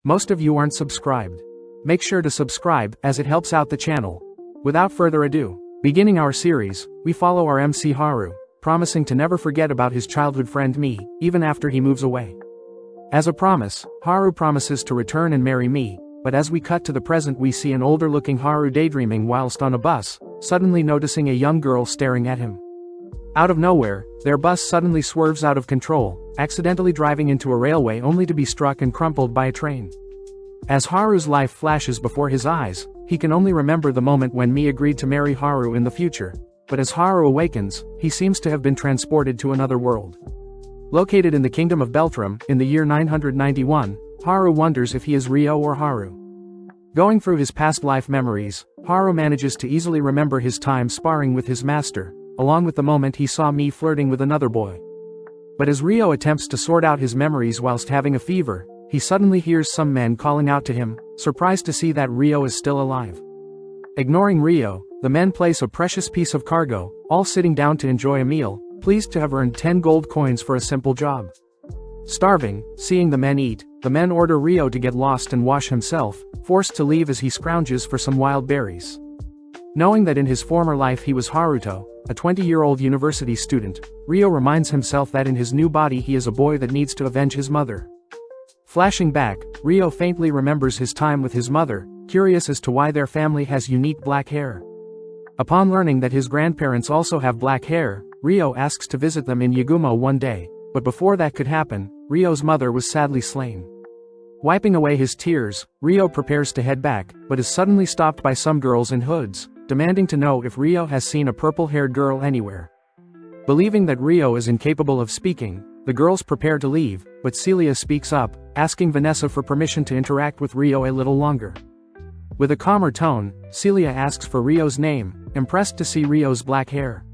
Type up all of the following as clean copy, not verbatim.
Most of you aren't subscribed. Make sure to subscribe, as it helps out the channel. Without further ado, beginning our series, we follow our MC Haru, promising to never forget about his childhood friend Mi, even after he moves away. As a promise, Haru promises to return and marry Mi, but as we cut to the present we see an older-looking Haru daydreaming whilst on a bus, suddenly noticing a young girl staring at him. Out of nowhere, their bus suddenly swerves out of control, accidentally driving into a railway only to be struck and crumpled by a train. As Haru's life flashes before his eyes, he can only remember the moment when Mi agreed to marry Haru in the future, but as Haru awakens, he seems to have been transported to another world. Located in the kingdom of Beltram, in the year 991, Haru wonders if he is Ryo or Haru. Going through his past life memories, Haru manages to easily remember his time sparring with his master, along with the moment he saw Mi flirting with another boy. But as Ryo attempts to sort out his memories whilst having a fever, he suddenly hears some men calling out to him, surprised to see that Ryo is still alive. Ignoring Ryo, the men place a precious piece of cargo, all sitting down to enjoy a meal, pleased to have earned 10 gold coins for a simple job. Starving, seeing the men eat, the men order Ryo to get lost and wash himself, forced to leave as he scrounges for some wild berries. Knowing that in his former life he was Haruto, a 20-year-old university student, Ryo reminds himself that in his new body he is a boy that needs to avenge his mother. Flashing back, Ryo faintly remembers his time with his mother, curious as to why their family has unique black hair. Upon learning that his grandparents also have black hair, Ryo asks to visit them in Yagumo one day, but before that could happen, Ryo's mother was sadly slain. Wiping away his tears, Ryo prepares to head back, but is suddenly stopped by some girls in hoods, demanding to know if Ryo has seen a purple-haired girl anywhere. Believing that Ryo is incapable of speaking, the girls prepare to leave, but Celia speaks up, asking Vanessa for permission to interact with Ryo a little longer. With a calmer tone, Celia asks for Ryo's name, impressed to see Ryo's black hair.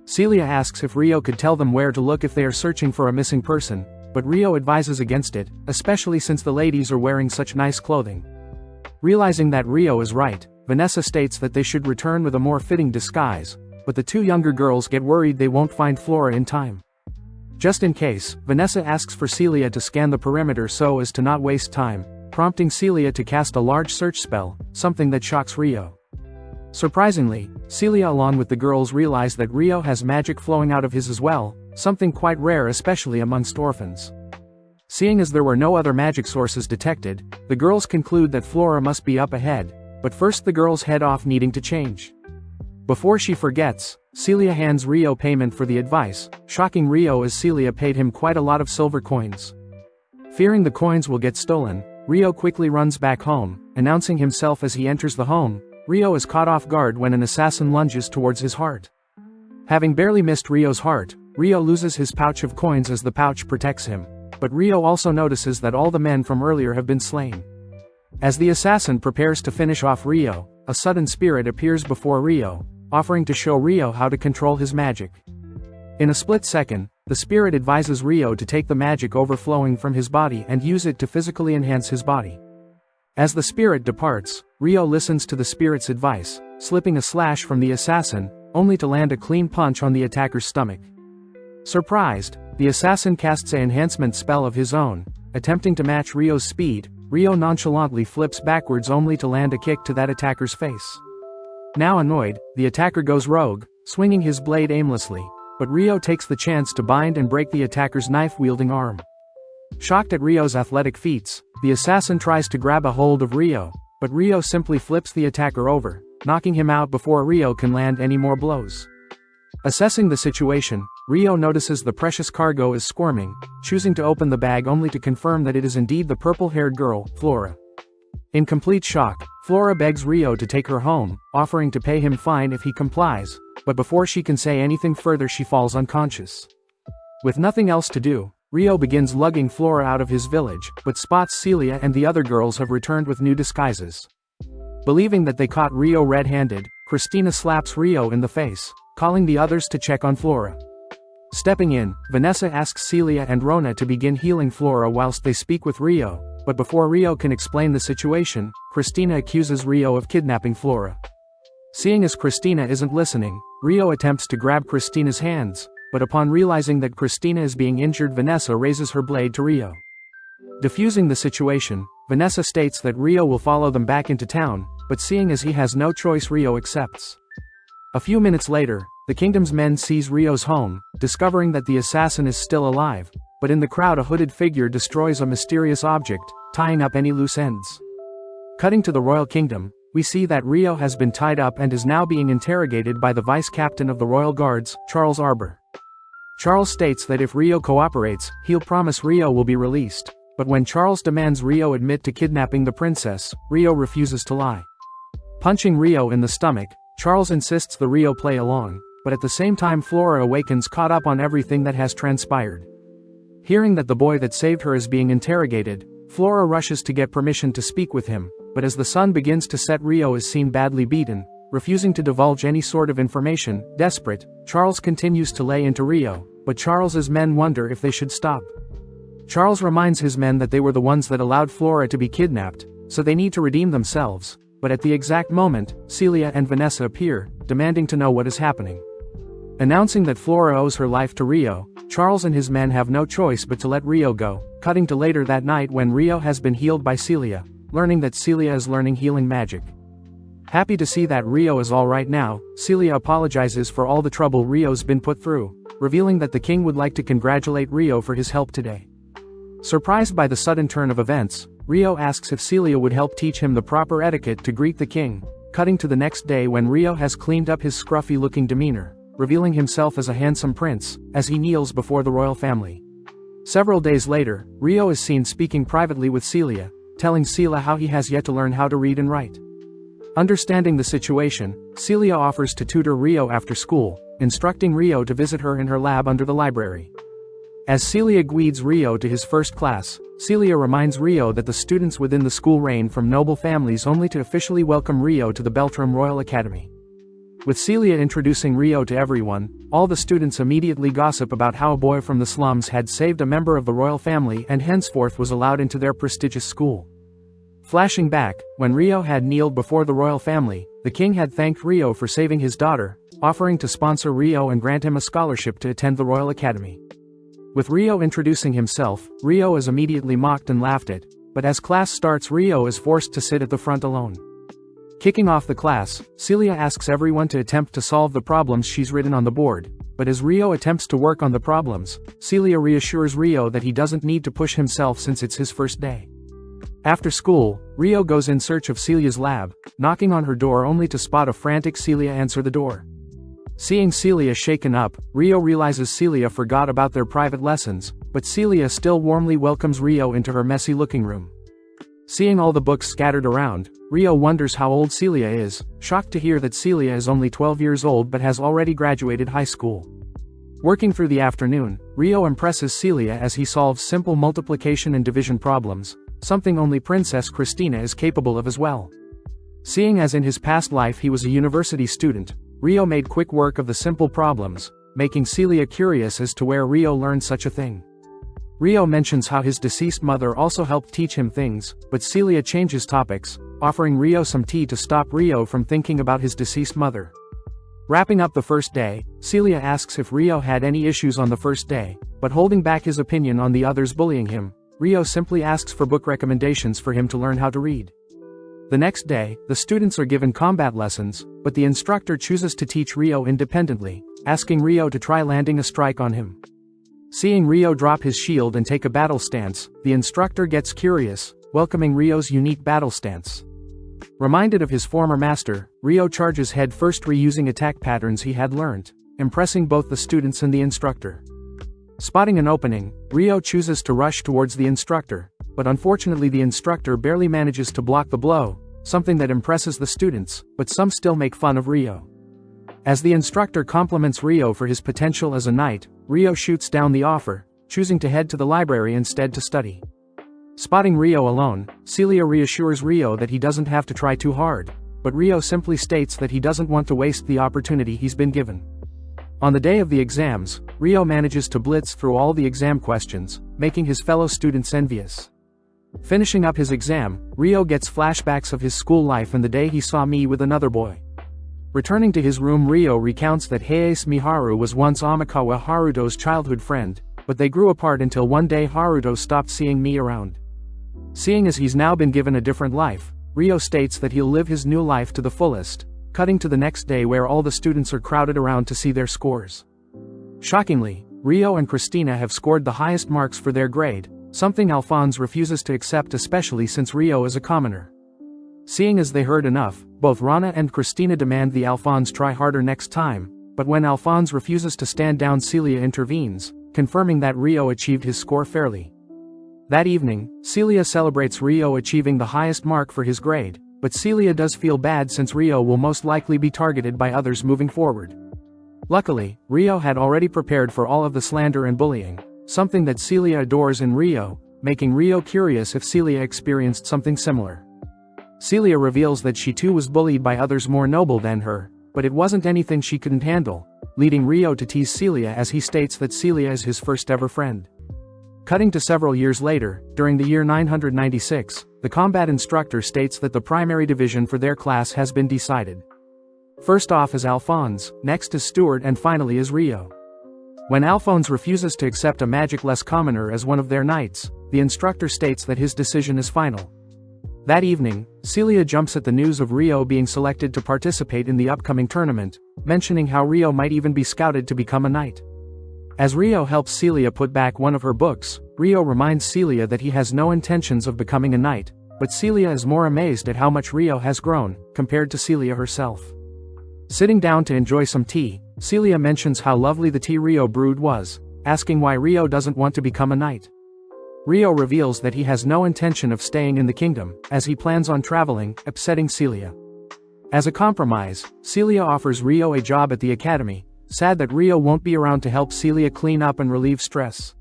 Celia asks if Ryo could tell them where to look if they are searching for a missing person, but Ryo advises against it, especially since the ladies are wearing such nice clothing. Realizing that Ryo is right, Vanessa states that they should return with a more fitting disguise, but the two younger girls get worried they won't find Flora in time. Just in case, Vanessa asks for Celia to scan the perimeter so as to not waste time, prompting Celia to cast a large search spell, something that shocks Ryo. Surprisingly, Celia along with the girls realize that Ryo has magic flowing out of his as well, something quite rare especially amongst orphans. Seeing as there were no other magic sources detected, the girls conclude that Flora must be up ahead, but first the girls head off needing to change. Before she forgets, Celia hands Ryo payment for the advice, shocking Ryo as Celia paid him quite a lot of silver coins. Fearing the coins will get stolen, Ryo quickly runs back home, announcing himself as he enters the home. Ryo is caught off guard when an assassin lunges towards his heart. Having barely missed Ryo's heart, Ryo loses his pouch of coins as the pouch protects him, but Ryo also notices that all the men from earlier have been slain. As the assassin prepares to finish off Ryo, a sudden spirit appears before Ryo, offering to show Ryo how to control his magic. In a split second, the spirit advises Ryo to take the magic overflowing from his body and use it to physically enhance his body. As the spirit departs, Ryo listens to the spirit's advice, slipping a slash from the assassin, only to land a clean punch on the attacker's stomach. Surprised, the assassin casts an enhancement spell of his own, attempting to match Ryo's speed. Ryo nonchalantly flips backwards only to land a kick to that attacker's face. Now annoyed, the attacker goes rogue, swinging his blade aimlessly, but Ryo takes the chance to bind and break the attacker's knife-wielding arm. Shocked at Ryo's athletic feats, the assassin tries to grab a hold of Ryo, but Ryo simply flips the attacker over, knocking him out before Ryo can land any more blows. Assessing the situation, Ryo notices the precious cargo is squirming, choosing to open the bag only to confirm that it is indeed the purple-haired girl, Flora. In complete shock, Flora begs Ryo to take her home, offering to pay him fine if he complies, but before she can say anything further she falls unconscious. With nothing else to do, Ryo begins lugging Flora out of his village, but spots Celia and the other girls have returned with new disguises. Believing that they caught Ryo red-handed, Christina slaps Ryo in the face, calling the others to check on Flora. Stepping in, Vanessa asks Celia and Rona to begin healing Flora whilst they speak with Ryo, but before Ryo can explain the situation, Christina accuses Ryo of kidnapping Flora. Seeing as Christina isn't listening, Ryo attempts to grab Christina's hands, but upon realizing that Christina is being injured, Vanessa raises her blade to Ryo. Diffusing the situation, Vanessa states that Rio will follow them back into town, but seeing as he has no choice, Rio accepts. A few minutes later, the kingdom's men seize Rio's home, discovering that the assassin is still alive, but in the crowd a hooded figure destroys a mysterious object, tying up any loose ends. Cutting to the royal kingdom, we see that Rio has been tied up and is now being interrogated by the vice-captain of the royal guards, Charles Arbor. Charles states that if Rio cooperates, he'll promise Rio will be released, but when Charles demands Rio admit to kidnapping the princess, Rio refuses to lie. Punching Rio in the stomach, Charles insists the Rio play along, but at the same time Flora awakens caught up on everything that has transpired. Hearing that the boy that saved her is being interrogated, Flora rushes to get permission to speak with him, but as the sun begins to set, Rio is seen badly beaten. Refusing to divulge any sort of information, desperate, Charles continues to lay into Rio, but Charles's men wonder if they should stop. Charles reminds his men that they were the ones that allowed Flora to be kidnapped, so they need to redeem themselves, but at the exact moment, Celia and Vanessa appear, demanding to know what is happening. Announcing that Flora owes her life to Rio, Charles and his men have no choice but to let Rio go, cutting to later that night when Rio has been healed by Celia, learning that Celia is learning healing magic. Happy to see that Rio is alright now, Celia apologizes for all the trouble Rio's been put through, revealing that the king would like to congratulate Rio for his help today. Surprised by the sudden turn of events, Rio asks if Celia would help teach him the proper etiquette to greet the king, cutting to the next day when Rio has cleaned up his scruffy-looking demeanor, revealing himself as a handsome prince, as he kneels before the royal family. Several days later, Rio is seen speaking privately with Celia, telling Celia how he has yet to learn how to read and write. Understanding the situation, Celia offers to tutor Rio after school, instructing Rio to visit her in her lab under the library. As Celia guides Rio to his first class, Celia reminds Rio that the students within the school reign from noble families only to officially welcome Rio to the Beltram Royal Academy. With Celia introducing Rio to everyone, all the students immediately gossip about how a boy from the slums had saved a member of the royal family and henceforth was allowed into their prestigious school. Flashing back, when Rio had kneeled before the royal family, the king had thanked Rio for saving his daughter, offering to sponsor Rio and grant him a scholarship to attend the Royal Academy. With Rio introducing himself, Rio is immediately mocked and laughed at, but as class starts, Rio is forced to sit at the front alone. Kicking off the class, Celia asks everyone to attempt to solve the problems she's written on the board, but as Rio attempts to work on the problems, Celia reassures Rio that he doesn't need to push himself since it's his first day. After school, Rio goes in search of Celia's lab, knocking on her door only to spot a frantic Celia answer the door. Seeing Celia shaken up, Rio realizes Celia forgot about their private lessons, but Celia still warmly welcomes Rio into her messy-looking room. Seeing all the books scattered around, Rio wonders how old Celia is, shocked to hear that Celia is only 12 years old but has already graduated high school. Working through the afternoon, Rio impresses Celia as he solves simple multiplication and division problems, something only Princess Christina is capable of as well. Seeing as in his past life he was a university student, Rio made quick work of the simple problems, making Celia curious as to where Rio learned such a thing. Rio mentions how his deceased mother also helped teach him things, but Celia changes topics, offering Rio some tea to stop Rio from thinking about his deceased mother. Wrapping up the first day, Celia asks if Rio had any issues on the first day, but holding back his opinion on the others bullying him, Rio simply asks for book recommendations for him to learn how to read. The next day, the students are given combat lessons, but the instructor chooses to teach Rio independently, asking Rio to try landing a strike on him. Seeing Rio drop his shield and take a battle stance, the instructor gets curious, welcoming Rio's unique battle stance. Reminded of his former master, Rio charges head-first, reusing attack patterns he had learned, impressing both the students and the instructor. Spotting an opening, Rio chooses to rush towards the instructor, but unfortunately the instructor barely manages to block the blow, something that impresses the students, but some still make fun of Rio. As the instructor compliments Rio for his potential as a knight, Rio shoots down the offer, choosing to head to the library instead to study. Spotting Rio alone, Celia reassures Rio that he doesn't have to try too hard, but Rio simply states that he doesn't want to waste the opportunity he's been given. On the day of the exams, Rio manages to blitz through all the exam questions, making his fellow students envious. Finishing up his exam, Rio gets flashbacks of his school life and the day he saw me with another boy. Returning to his room, Rio recounts that Hayase Miharu was once Amikawa Haruto's childhood friend, but they grew apart until one day Haruto stopped seeing me around. Seeing as he's now been given a different life, Rio states that he'll live his new life to the fullest, cutting to the next day where all the students are crowded around to see their scores. Shockingly, Rio and Christina have scored the highest marks for their grade, something Alphonse refuses to accept, especially since Rio is a commoner. Seeing as they heard enough, both Rana and Christina demand the Alphonse try harder next time, but when Alphonse refuses to stand down, Celia intervenes, confirming that Rio achieved his score fairly. That evening, Celia celebrates Rio achieving the highest mark for his grade, but Celia does feel bad since Rio will most likely be targeted by others moving forward. Luckily, Rio had already prepared for all of the slander and bullying, something that Celia adores in Rio, making Rio curious if Celia experienced something similar. Celia reveals that she too was bullied by others more noble than her, but it wasn't anything she couldn't handle, leading Rio to tease Celia as he states that Celia is his first ever friend. Cutting to several years later, during the year 996, the combat instructor states that the primary division for their class has been decided. First off is Alphonse, next is Stuart, and finally is Rio. When Alphonse refuses to accept a magicless commoner as one of their knights, the instructor states that his decision is final. That evening, Celia jumps at the news of Rio being selected to participate in the upcoming tournament, mentioning how Rio might even be scouted to become a knight. As Rio helps Celia put back one of her books, Rio reminds Celia that he has no intentions of becoming a knight, but Celia is more amazed at how much Rio has grown, compared to Celia herself. Sitting down to enjoy some tea, Celia mentions how lovely the tea Rio brewed was, asking why Rio doesn't want to become a knight. Rio reveals that he has no intention of staying in the kingdom, as he plans on traveling, upsetting Celia. As a compromise, Celia offers Rio a job at the academy, sad that Rio won't be around to help Celia clean up and relieve stress.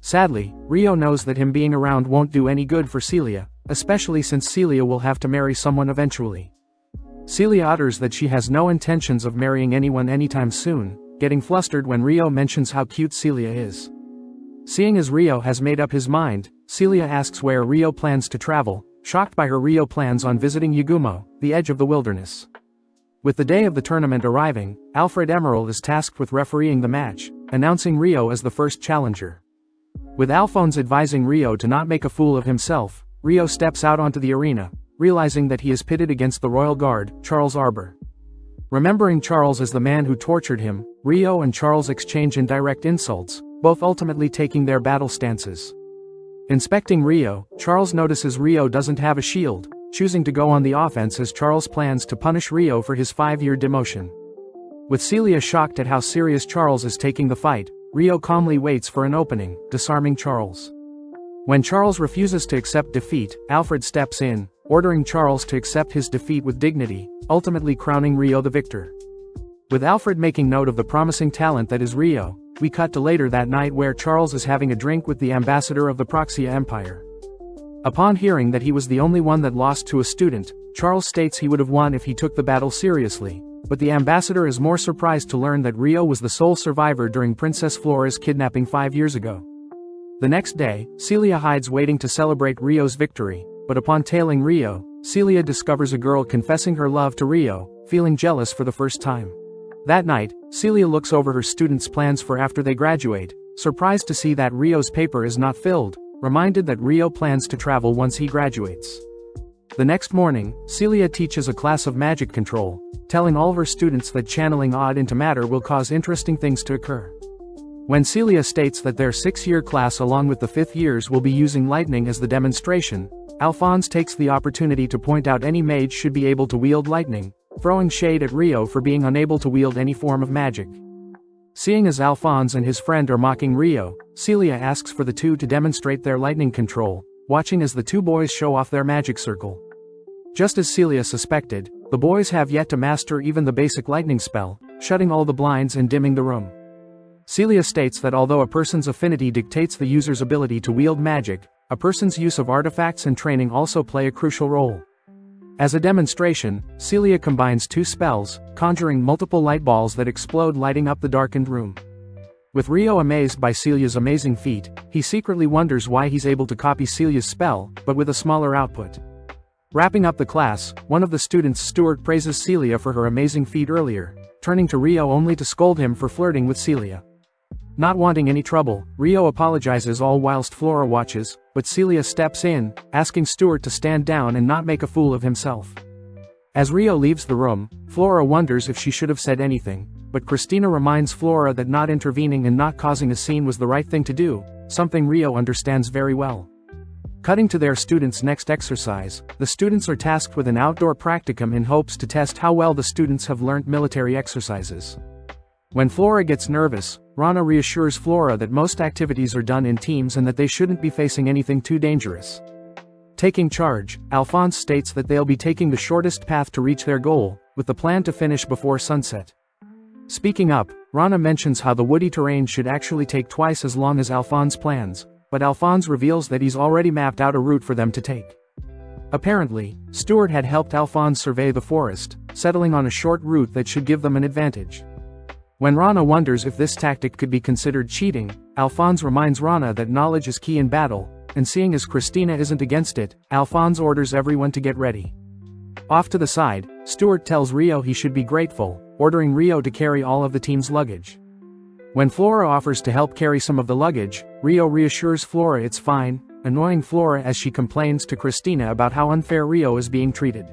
Sadly, Rio knows that him being around won't do any good for Celia, especially since Celia will have to marry someone eventually. Celia utters that she has no intentions of marrying anyone anytime soon, getting flustered when Rio mentions how cute Celia is. Seeing as Rio has made up his mind, Celia asks where Rio plans to travel, shocked by her Rio plans on visiting Yagumo, the edge of the wilderness. With the day of the tournament arriving, Alfred Emerald is tasked with refereeing the match, announcing Rio as the first challenger. With Alphonse advising Rio to not make a fool of himself, Rio steps out onto the arena, realizing that he is pitted against the royal guard, Charles Arbor. Remembering Charles as the man who tortured him, Rio and Charles exchange indirect insults, both ultimately taking their battle stances. Inspecting Rio, Charles notices Rio doesn't have a shield, choosing to go on the offense as Charles plans to punish Rio for his 5-year demotion. With Celia shocked at how serious Charles is taking the fight, Rio calmly waits for an opening, disarming Charles. When Charles refuses to accept defeat, Alfred steps in, ordering Charles to accept his defeat with dignity, ultimately crowning Rio the victor. With Alfred making note of the promising talent that is Rio, we cut to later that night where Charles is having a drink with the ambassador of the Proxia Empire. Upon hearing that he was the only one that lost to a student, Charles states he would have won if he took the battle seriously, but the ambassador is more surprised to learn that Rio was the sole survivor during Princess Flora's kidnapping 5 years ago. The next day, Celia hides waiting to celebrate Rio's victory, but upon tailing Rio, Celia discovers a girl confessing her love to Rio, feeling jealous for the first time. That night, Celia looks over her students' plans for after they graduate, surprised to see that Rio's paper is not filled, reminded that Rio plans to travel once he graduates. The next morning, Celia teaches a class of magic control, telling all of her students that channeling odd into matter will cause interesting things to occur. When Celia states that their 6-year class along with the 5th years will be using lightning as the demonstration, Alphonse takes the opportunity to point out any mage should be able to wield lightning, throwing shade at Rio for being unable to wield any form of magic. Seeing as Alphonse and his friend are mocking Rio, Celia asks for the two to demonstrate their lightning control, watching as the two boys show off their magic circle. Just as Celia suspected, the boys have yet to master even the basic lightning spell, shutting all the blinds and dimming the room. Celia states that although a person's affinity dictates the user's ability to wield magic, a person's use of artifacts and training also play a crucial role. As a demonstration, Celia combines 2 spells, conjuring multiple light balls that explode, lighting up the darkened room. With Rio amazed by Celia's amazing feat, he secretly wonders why he's able to copy Celia's spell, but with a smaller output. Wrapping up the class, one of the students, Stuart, praises Celia for her amazing feat earlier, turning to Rio only to scold him for flirting with Celia. Not wanting any trouble, Rio apologizes all whilst Flora watches, but Celia steps in, asking Stuart to stand down and not make a fool of himself. As Rio leaves the room, Flora wonders if she should have said anything, but Christina reminds Flora that not intervening and not causing a scene was the right thing to do, something Rio understands very well. Cutting to their students' next exercise, the students are tasked with an outdoor practicum in hopes to test how well the students have learnt military exercises. When Flora gets nervous, Rana reassures Flora that most activities are done in teams and that they shouldn't be facing anything too dangerous. Taking charge, Alphonse states that they'll be taking the shortest path to reach their goal, with the plan to finish before sunset. Speaking up, Rana mentions how the woody terrain should actually take twice as long as Alphonse plans, but Alphonse reveals that he's already mapped out a route for them to take. Apparently, Stuart had helped Alphonse survey the forest, settling on a short route that should give them an advantage. When Rana wonders if this tactic could be considered cheating, Alphonse reminds Rana that knowledge is key in battle, and seeing as Christina isn't against it, Alphonse orders everyone to get ready. Off to the side, Stuart tells Rio he should be grateful, ordering Rio to carry all of the team's luggage. When Flora offers to help carry some of the luggage, Rio reassures Flora it's fine, annoying Flora as she complains to Christina about how unfair Rio is being treated.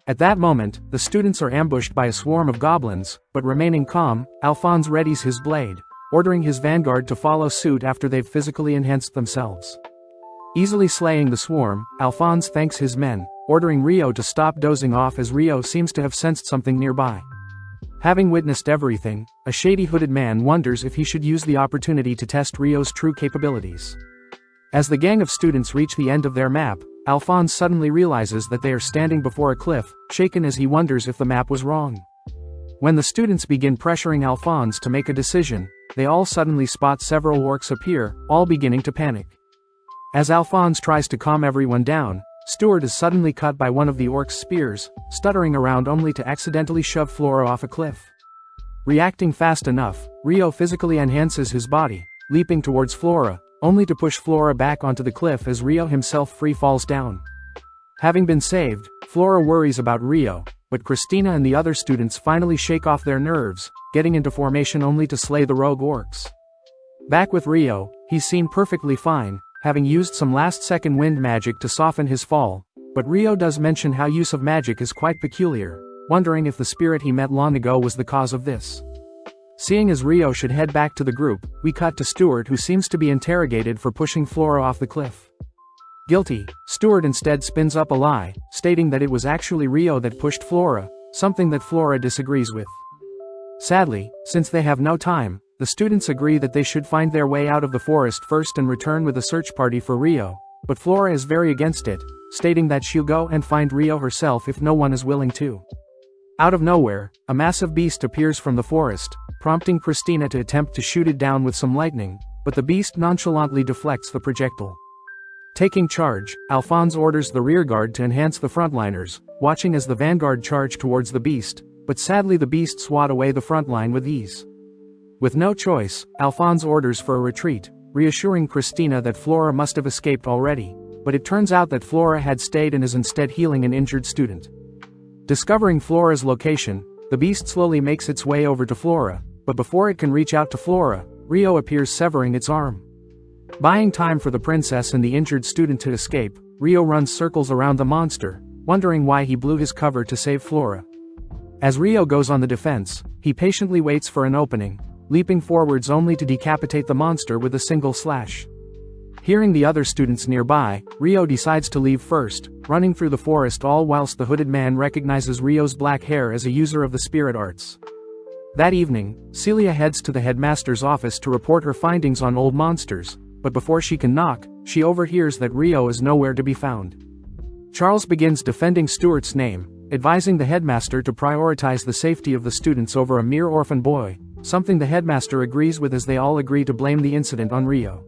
At that moment, the students are ambushed by a swarm of goblins, but remaining calm, Alphonse readies his blade, ordering his vanguard to follow suit after they've physically enhanced themselves. Easily slaying the swarm, Alphonse thanks his men, ordering Rio to stop dozing off as Rio seems to have sensed something nearby. Having witnessed everything, a shady hooded man wonders if he should use the opportunity to test Rio's true capabilities. As the gang of students reach the end of their map, Alphonse suddenly realizes that they are standing before a cliff, shaken as he wonders if the map was wrong. When the students begin pressuring Alphonse to make a decision, they all suddenly spot several orcs appear, all beginning to panic. As Alphonse tries to calm everyone down, Stuart is suddenly cut by one of the orcs' spears, stuttering around only to accidentally shove Flora off a cliff. Reacting fast enough, Rio physically enhances his body, leaping towards Flora, only to push Flora back onto the cliff as Rio himself free falls down. Having been saved, Flora worries about Rio, but Christina and the other students finally shake off their nerves, getting into formation only to slay the rogue orcs. Back with Rio, he's seen perfectly fine, having used some last-second wind magic to soften his fall, but Rio does mention how use of magic is quite peculiar, wondering if the spirit he met long ago was the cause of this. Seeing as Rio should head back to the group, we cut to Stuart who seems to be interrogated for pushing Flora off the cliff. Guilty, Stuart instead spins up a lie, stating that it was actually Rio that pushed Flora, something that Flora disagrees with. Sadly, since they have no time, the students agree that they should find their way out of the forest first and return with a search party for Rio, but Flora is very against it, stating that she'll go and find Rio herself if no one is willing to. Out of nowhere, a massive beast appears from the forest, prompting Christina to attempt to shoot it down with some lightning, but the beast nonchalantly deflects the projectile. Taking charge, Alphonse orders the rearguard to enhance the frontliners, watching as the vanguard charge towards the beast, but sadly the beast swat away the frontline with ease. With no choice, Alphonse orders for a retreat, reassuring Christina that Flora must have escaped already, but it turns out that Flora had stayed and is instead healing an injured student. Discovering Flora's location, the beast slowly makes its way over to Flora, but before it can reach out to Flora, Rio appears severing its arm. Buying time for the princess and the injured student to escape, Rio runs circles around the monster, wondering why he blew his cover to save Flora. As Rio goes on the defense, he patiently waits for an opening, leaping forwards only to decapitate the monster with a single slash. Hearing the other students nearby, Rio decides to leave first, running through the forest all whilst the hooded man recognizes Rio's black hair as a user of the spirit arts. That evening, Celia heads to the headmaster's office to report her findings on old monsters, but before she can knock, she overhears that Rio is nowhere to be found. Charles begins defending Stuart's name, advising the headmaster to prioritize the safety of the students over a mere orphan boy, something the headmaster agrees with as they all agree to blame the incident on Rio.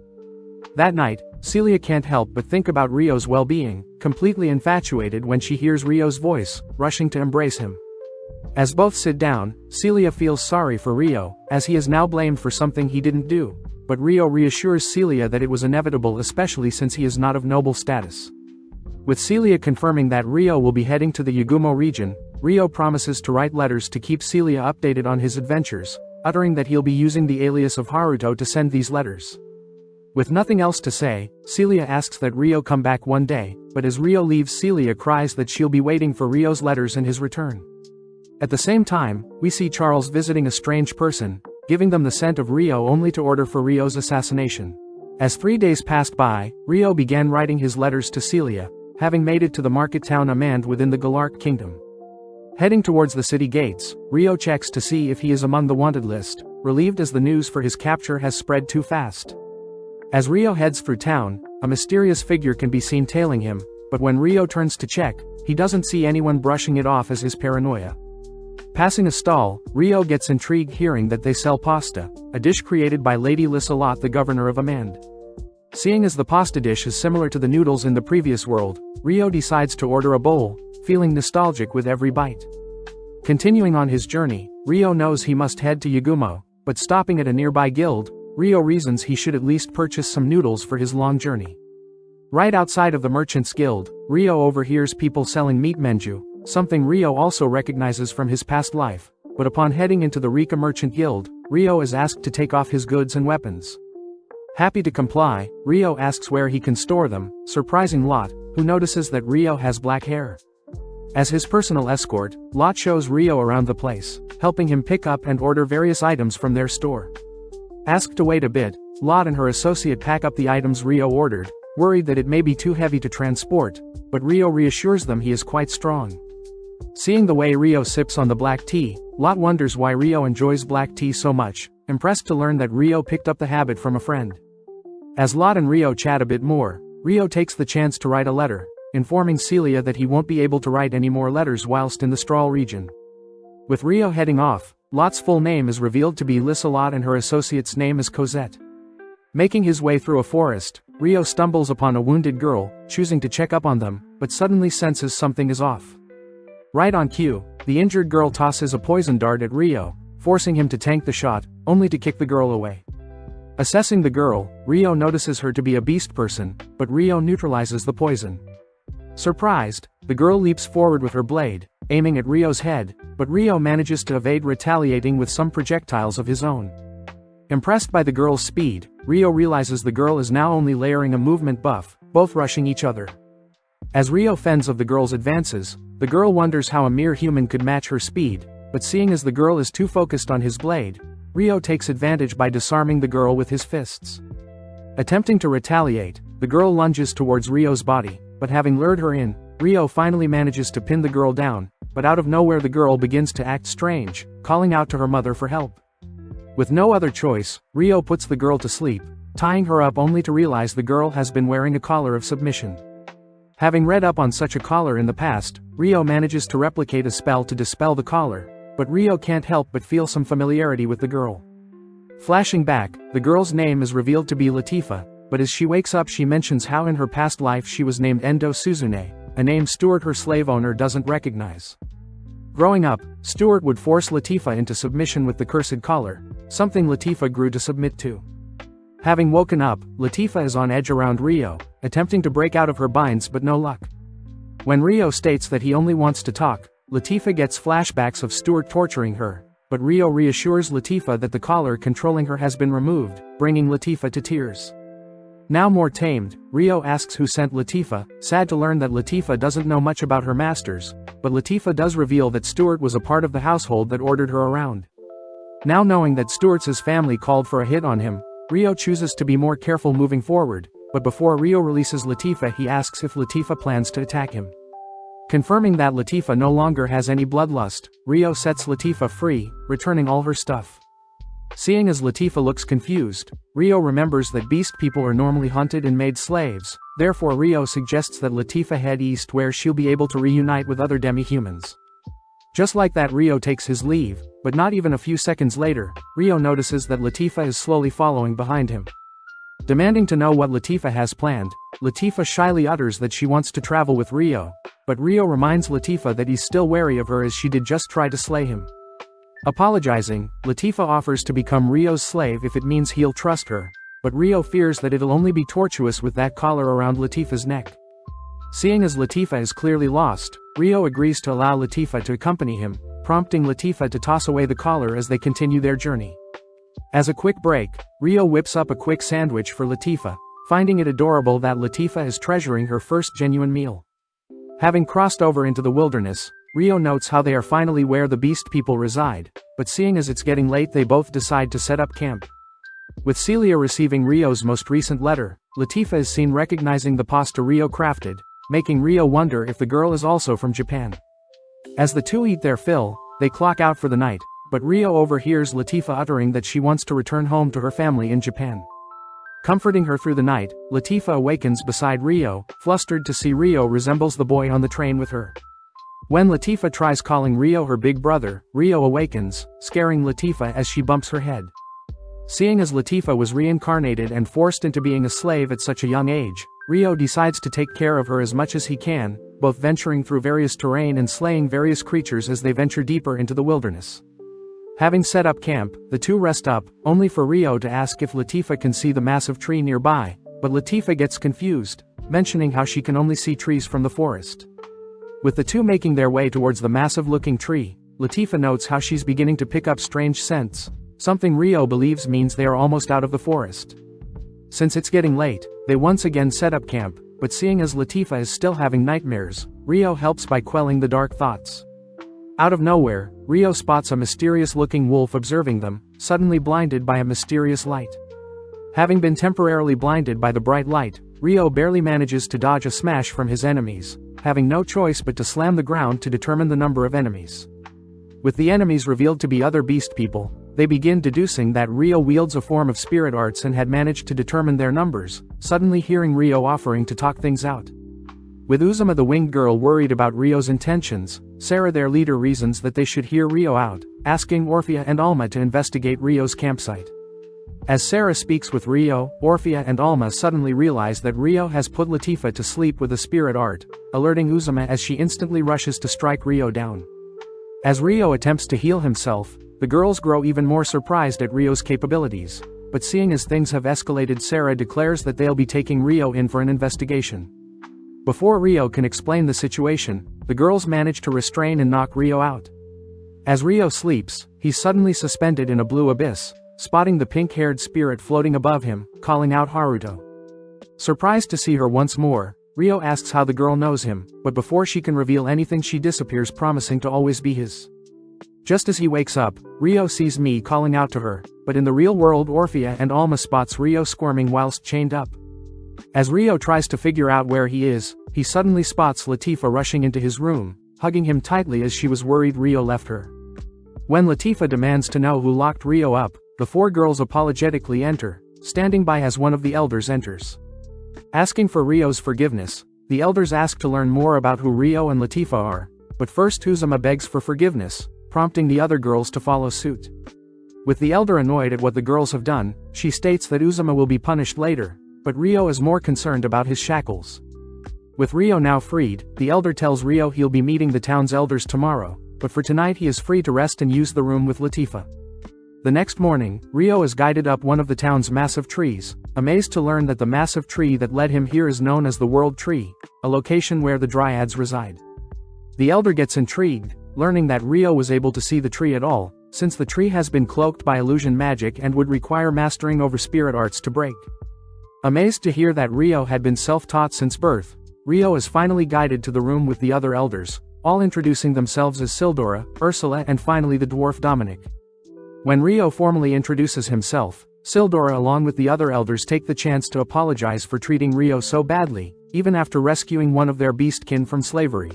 That night, Celia can't help but think about Rio's well-being, completely infatuated when she hears Rio's voice, rushing to embrace him. As both sit down, Celia feels sorry for Rio, as he is now blamed for something he didn't do, but Rio reassures Celia that it was inevitable especially since he is not of noble status. With Celia confirming that Rio will be heading to the Yagumo region, Rio promises to write letters to keep Celia updated on his adventures, uttering that he'll be using the alias of Haruto to send these letters. With nothing else to say, Celia asks that Rio come back one day, but as Rio leaves, Celia cries that she'll be waiting for Rio's letters and his return. At the same time, we see Charles visiting a strange person, giving them the scent of Rio only to order for Rio's assassination. As 3 days passed by, Rio began writing his letters to Celia, having made it to the market town Amand within the Galark Kingdom. Heading towards the city gates, Rio checks to see if he is among the wanted list, relieved as the news for his capture has spread too fast. As Rio heads through town, a mysterious figure can be seen tailing him, but when Rio turns to check, he doesn't see anyone, brushing it off as his paranoia. Passing a stall, Rio gets intrigued hearing that they sell pasta, a dish created by Lady Lissalot, the governor of Amand. Seeing as the pasta dish is similar to the noodles in the previous world, Rio decides to order a bowl, feeling nostalgic with every bite. Continuing on his journey, Rio knows he must head to Yagumo, but stopping at a nearby guild, Rio reasons he should at least purchase some noodles for his long journey. Right outside of the Merchants Guild, Rio overhears people selling meat menju, something Rio also recognizes from his past life, but upon heading into the Rika Merchant Guild, Rio is asked to take off his goods and weapons. Happy to comply, Rio asks where he can store them, surprising Lot, who notices that Rio has black hair. As his personal escort, Lot shows Rio around the place, helping him pick up and order various items from their store. Asked to wait a bit, Lot and her associate pack up the items Rio ordered, worried that it may be too heavy to transport, but Rio reassures them he is quite strong. Seeing the way Rio sips on the black tea, Lot wonders why Rio enjoys black tea so much, impressed to learn that Rio picked up the habit from a friend. As Lot and Rio chat a bit more, Rio takes the chance to write a letter, informing Celia that he won't be able to write any more letters whilst in the Strahl region. With Rio heading off, Lot's full name is revealed to be Lissalot and her associate's name is Cosette. Making his way through a forest, Rio stumbles upon a wounded girl, choosing to check up on them, but suddenly senses something is off. Right on cue, the injured girl tosses a poison dart at Rio, forcing him to tank the shot, only to kick the girl away. Assessing the girl, Rio notices her to be a beast person, but Rio neutralizes the poison. Surprised, the girl leaps forward with her blade, aiming at Rio's head, but Rio manages to evade, retaliating with some projectiles of his own. Impressed by the girl's speed, Rio realizes the girl is now only layering a movement buff, both rushing each other. As Rio fends off the girl's advances, the girl wonders how a mere human could match her speed, but seeing as the girl is too focused on his blade, Rio takes advantage by disarming the girl with his fists. Attempting to retaliate, the girl lunges towards Rio's body, but having lured her in, Rio finally manages to pin the girl down, but out of nowhere the girl begins to act strange, calling out to her mother for help. With no other choice, Rio puts the girl to sleep, tying her up only to realize the girl has been wearing a collar of submission. Having read up on such a collar in the past, Rio manages to replicate a spell to dispel the collar, but Rio can't help but feel some familiarity with the girl. Flashing back, the girl's name is revealed to be Latifa, but as she wakes up she mentions how in her past life she was named Endo Suzune, a name Stuart, her slave owner, doesn't recognize. Growing up, Stuart would force Latifa into submission with the cursed collar, something Latifa grew to submit to. Having woken up, Latifa is on edge around Rio, attempting to break out of her binds but no luck. When Rio states that he only wants to talk, Latifa gets flashbacks of Stuart torturing her, but Rio reassures Latifa that the collar controlling her has been removed, bringing Latifa to tears. Now more tamed, Rio asks who sent Latifa, sad to learn that Latifa doesn't know much about her masters, but Latifa does reveal that Stuart was a part of the household that ordered her around. Now knowing that Stuart's family called for a hit on him, Rio chooses to be more careful moving forward, but before Rio releases Latifa he asks if Latifa plans to attack him. Confirming that Latifa no longer has any bloodlust, Rio sets Latifa free, returning all her stuff. Seeing as Latifa looks confused, Rio remembers that beast people are normally hunted and made slaves, therefore Rio suggests that Latifa head east where she'll be able to reunite with other demi-humans. Just like that Rio takes his leave, but not even a few seconds later, Rio notices that Latifa is slowly following behind him. Demanding to know what Latifa has planned, Latifa shyly utters that she wants to travel with Rio, but Rio reminds Latifa that he's still wary of her as she did just try to slay him. Apologizing, Latifa offers to become Rio's slave if it means he'll trust her, but Rio fears that it'll only be tortuous with that collar around Latifa's neck. Seeing as Latifa is clearly lost, Rio agrees to allow Latifa to accompany him, prompting Latifa to toss away the collar as they continue their journey. As a quick break, Rio whips up a quick sandwich for Latifa, finding it adorable that Latifa is treasuring her first genuine meal. Having crossed over into the wilderness, Rio notes how they are finally where the beast people reside, but seeing as it's getting late they both decide to set up camp. With Celia receiving Rio's most recent letter, Latifa is seen recognizing the pasta Rio crafted, making Rio wonder if the girl is also from Japan. As the two eat their fill, they clock out for the night, but Rio overhears Latifa uttering that she wants to return home to her family in Japan. Comforting her through the night, Latifa awakens beside Rio, flustered to see Rio resembles the boy on the train with her. When Latifa tries calling Rio her big brother, Rio awakens, scaring Latifa as she bumps her head. Seeing as Latifa was reincarnated and forced into being a slave at such a young age, Rio decides to take care of her as much as he can, both venturing through various terrain and slaying various creatures as they venture deeper into the wilderness. Having set up camp, the two rest up, only for Rio to ask if Latifa can see the massive tree nearby, but Latifa gets confused, mentioning how she can only see trees from the forest. With the two making their way towards the massive-looking tree, Latifa notes how she's beginning to pick up strange scents, something Rio believes means they are almost out of the forest. Since it's getting late, they once again set up camp, but seeing as Latifa is still having nightmares, Rio helps by quelling the dark thoughts. Out of nowhere, Rio spots a mysterious-looking wolf observing them, suddenly blinded by a mysterious light. Having been temporarily blinded by the bright light, Rio barely manages to dodge a smash from his enemies, having no choice but to slam the ground to determine the number of enemies. With the enemies revealed to be other beast people, they begin deducing that Rio wields a form of spirit arts and had managed to determine their numbers, suddenly hearing Rio offering to talk things out. With Uzuma the winged girl worried about Rio's intentions, Seirei their leader reasons that they should hear Rio out, asking Orphea and Alma to investigate Rio's campsite. As Seirei speaks with Rio, Orphea and Alma suddenly realize that Rio has put Latifa to sleep with a spirit art, alerting Uzuma as she instantly rushes to strike Rio down. As Rio attempts to heal himself, the girls grow even more surprised at Rio's capabilities, but seeing as things have escalated, Seirei declares that they'll be taking Rio in for an investigation. Before Rio can explain the situation, the girls manage to restrain and knock Rio out. As Rio sleeps, he's suddenly suspended in a blue abyss, spotting the pink-haired spirit floating above him, calling out Haruto. Surprised to see her once more, Rio asks how the girl knows him, but before she can reveal anything she disappears, promising to always be his. Just as he wakes up, Rio sees Mii calling out to her, but in the real world Orphea and Alma spots Rio squirming whilst chained up. As Rio tries to figure out where he is, he suddenly spots Latifa rushing into his room, hugging him tightly as she was worried Rio left her. When Latifa demands to know who locked Rio up, the four girls apologetically enter, standing by as one of the elders enters. Asking for Rio's forgiveness, the elders ask to learn more about who Rio and Latifa are, but first Uzuma begs for forgiveness, prompting the other girls to follow suit. With the elder annoyed at what the girls have done, she states that Uzuma will be punished later, but Rio is more concerned about his shackles. With Rio now freed, the elder tells Rio he'll be meeting the town's elders tomorrow, but for tonight he is free to rest and use the room with Latifa. The next morning, Rio is guided up one of the town's massive trees, amazed to learn that the massive tree that led him here is known as the World Tree, a location where the Dryads reside. The elder gets intrigued, learning that Rio was able to see the tree at all, since the tree has been cloaked by illusion magic and would require mastering over spirit arts to break. Amazed to hear that Rio had been self-taught since birth, Rio is finally guided to the room with the other elders, all introducing themselves as Sildora, Ursula and finally the dwarf Dominic. When Rio formally introduces himself, Sildora along with the other elders take the chance to apologize for treating Rio so badly, even after rescuing one of their beastkin from slavery.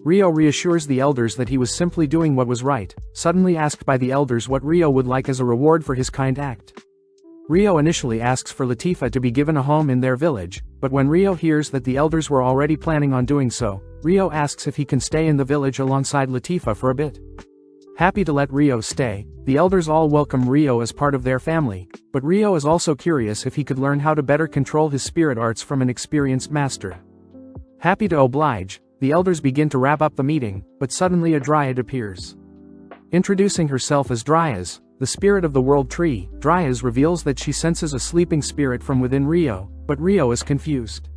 Rio reassures the elders that he was simply doing what was right, suddenly asked by the elders what Rio would like as a reward for his kind act. Rio initially asks for Latifa to be given a home in their village, but when Rio hears that the elders were already planning on doing so, Rio asks if he can stay in the village alongside Latifa for a bit. Happy to let Rio stay, the elders all welcome Rio as part of their family, but Rio is also curious if he could learn how to better control his spirit arts from an experienced master. Happy to oblige, the elders begin to wrap up the meeting, but suddenly a Dryad appears. Introducing herself as Dryas, the spirit of the World Tree, Dryas reveals that she senses a sleeping spirit from within Rio, but Rio is confused.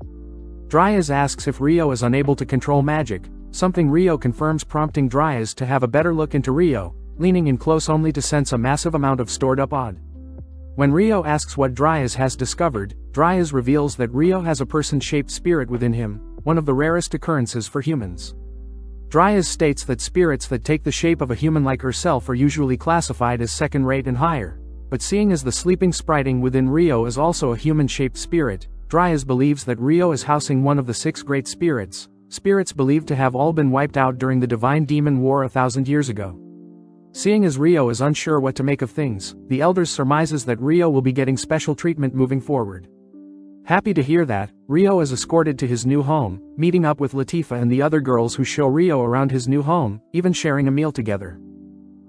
Dryas asks if Rio is unable to control magic, something Rio confirms, prompting Dryas to have a better look into Rio, leaning in close only to sense a massive amount of stored-up odd. When Rio asks what Dryas has discovered, Dryas reveals that Rio has a person-shaped spirit within him, one of the rarest occurrences for humans. Dryas states that spirits that take the shape of a human like herself are usually classified as second-rate and higher, but seeing as the sleeping spriting within Rio is also a human-shaped spirit, Dryas believes that Rio is housing one of the 6 great spirits, spirits believed to have all been wiped out during the Divine Demon War 1,000 years ago. Seeing as Rio is unsure what to make of things, the elders surmises that Rio will be getting special treatment moving forward. Happy to hear that, Rio is escorted to his new home, meeting up with Latifa and the other girls who show Rio around his new home, even sharing a meal together.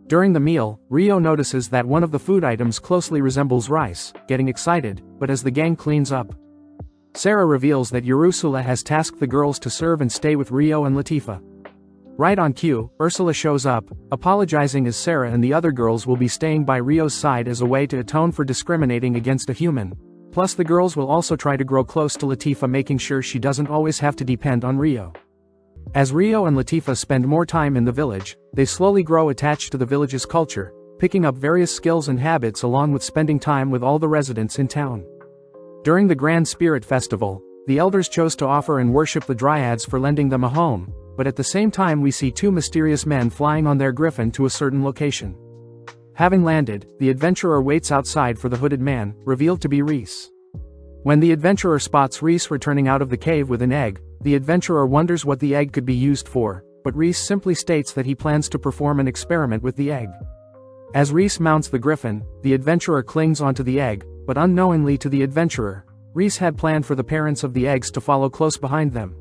During the meal, Rio notices that one of the food items closely resembles rice, getting excited, but as the gang cleans up, Sarah reveals that Urusula has tasked the girls to serve and stay with Rio and Latifa. Right on cue, Ursula shows up, apologizing as Sarah and the other girls will be staying by Rio's side as a way to atone for discriminating against a human. Plus the girls will also try to grow close to Latifa, making sure she doesn't always have to depend on Rio. As Rio and Latifa spend more time in the village, they slowly grow attached to the village's culture, picking up various skills and habits along with spending time with all the residents in town. During the Grand Spirit Festival, the elders chose to offer and worship the Dryads for lending them a home, but at the same time we see 2 mysterious men flying on their griffin to a certain location. Having landed, the adventurer waits outside for the hooded man, revealed to be Reese. When the adventurer spots Reese returning out of the cave with an egg, the adventurer wonders what the egg could be used for, but Reese simply states that he plans to perform an experiment with the egg. As Reese mounts the griffin, the adventurer clings onto the egg, but unknowingly to the adventurer, Reese had planned for the parents of the eggs to follow close behind them.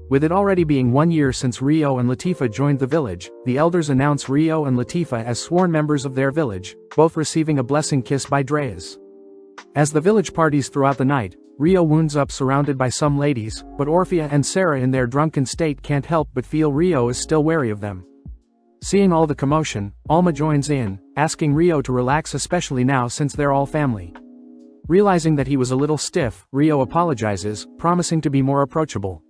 With it already being 1 year since Rio and Latifa joined the village, the elders announce Rio and Latifa as sworn members of their village, both receiving a blessing kiss by Dryas. As the village parties throughout the night, Rio wounds up surrounded by some ladies, but Orphea and Sarah in their drunken state can't help but feel Rio is still wary of them. Seeing all the commotion, Alma joins in, asking Rio to relax, especially now since they're all family. Realizing that he was a little stiff, Rio apologizes, promising to be more approachable.